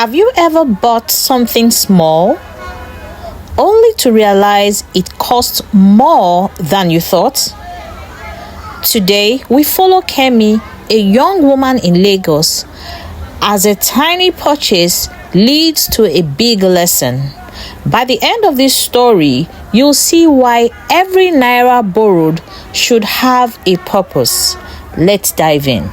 Have you ever bought something small only to realize it cost more than you thought? Today, we follow Kemi, a young woman in Lagos, as a tiny purchase leads to a big lesson. By the end of this story, you'll see why every naira borrowed should have a purpose. Let's dive in.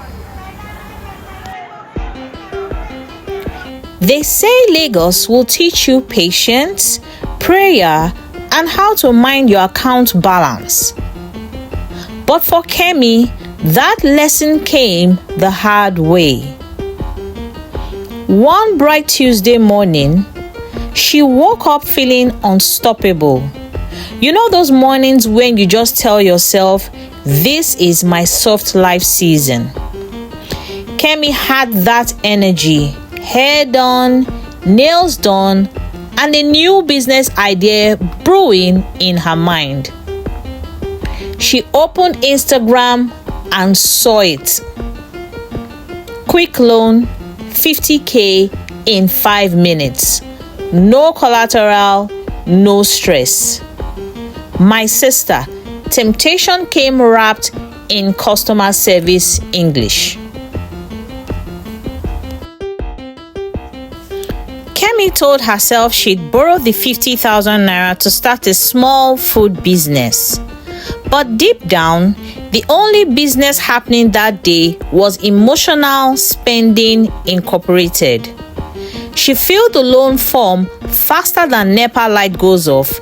They say Lagos will teach you patience, prayer, and how to mind your account balance. But for Kemi, that lesson came the hard way. One bright Tuesday morning, she woke up feeling unstoppable. You know those mornings when you just tell yourself, this is my soft life season. Kemi had that energy. Hair done, nails done, and a new business idea brewing in her mind. She opened Instagram and saw it. Quick loan, 50K in 5 minutes. No collateral, no stress. My sister, temptation came wrapped in customer service English. Kemi told herself she'd borrow the 50,000 naira to start a small food business. But deep down, the only business happening that day was Emotional Spending Incorporated. She filled the loan form faster than NEPA light goes off.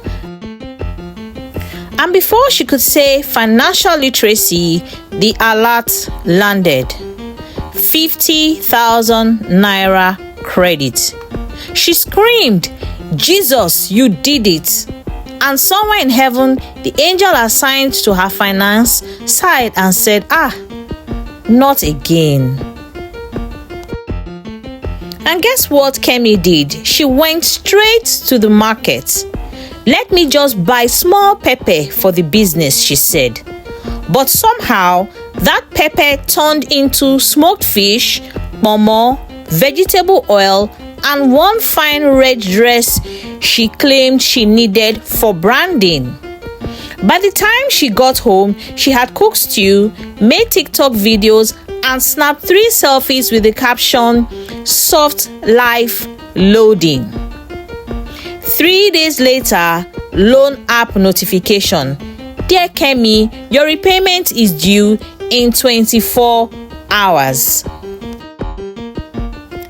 And before she could say financial literacy, the alert landed. 50,000 naira credit. She screamed, "Jesus, you did it!" And somewhere in heaven, the angel assigned to her finance sighed and said, not again. And guess what Kemi did? She went straight to the market. "Let me just buy small pepper for the business," she said. But somehow, that pepper turned into smoked fish, momo, vegetable oil, and one fine red dress she claimed she needed for branding. By the time she got home, she had cooked stew, made TikTok videos, and snapped 3 selfies with the caption, "Soft Life Loading." 3 days later, loan app notification. "Dear Kemi, your repayment is due in 24 hours.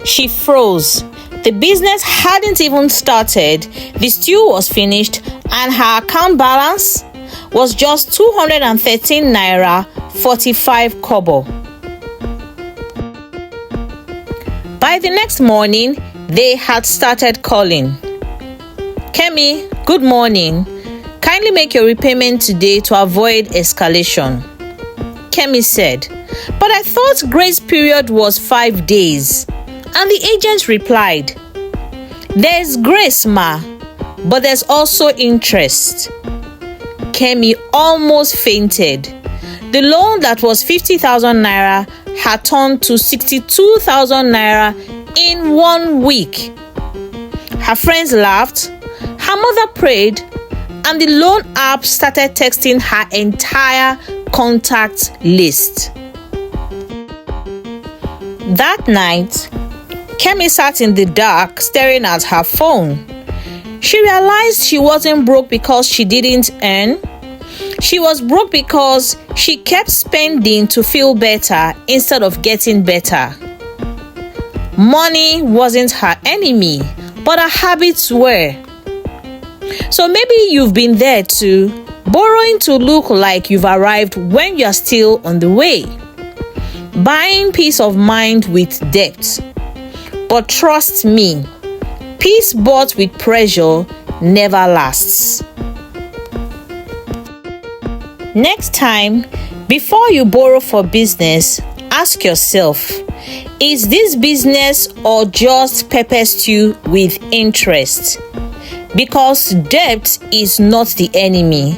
She froze. The business hadn't even started, the stew was finished, and her account balance was just 213 naira 45 kobo. By the next morning, they had started calling. "Kemi, good morning. Kindly make your repayment today to avoid escalation." Kemi said, "But I thought grace period was 5 days. And the agent replied, "There's grace, ma, but there's also interest." Kemi almost fainted. The loan that was 50,000 naira had turned to 62,000 naira in 1 week. Her friends laughed, her mother prayed, and the loan app started texting her entire contact list. That night, Kemi sat in the dark staring at her phone. She realized she wasn't broke because she didn't earn. She was broke because she kept spending to feel better instead of getting better. Money wasn't her enemy, but her habits were. So maybe you've been there too, borrowing to look like you've arrived when you're still on the way. Buying peace of mind with debt. But trust me, peace bought with pressure never lasts. Next time, before you borrow for business, ask yourself, is this business or just pepper stew with interest? Because debt is not the enemy.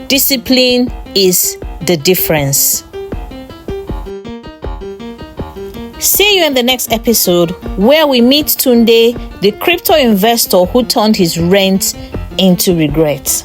Discipline is the difference. See you in the next episode where we meet Tunde, the crypto investor who turned his rent into regret.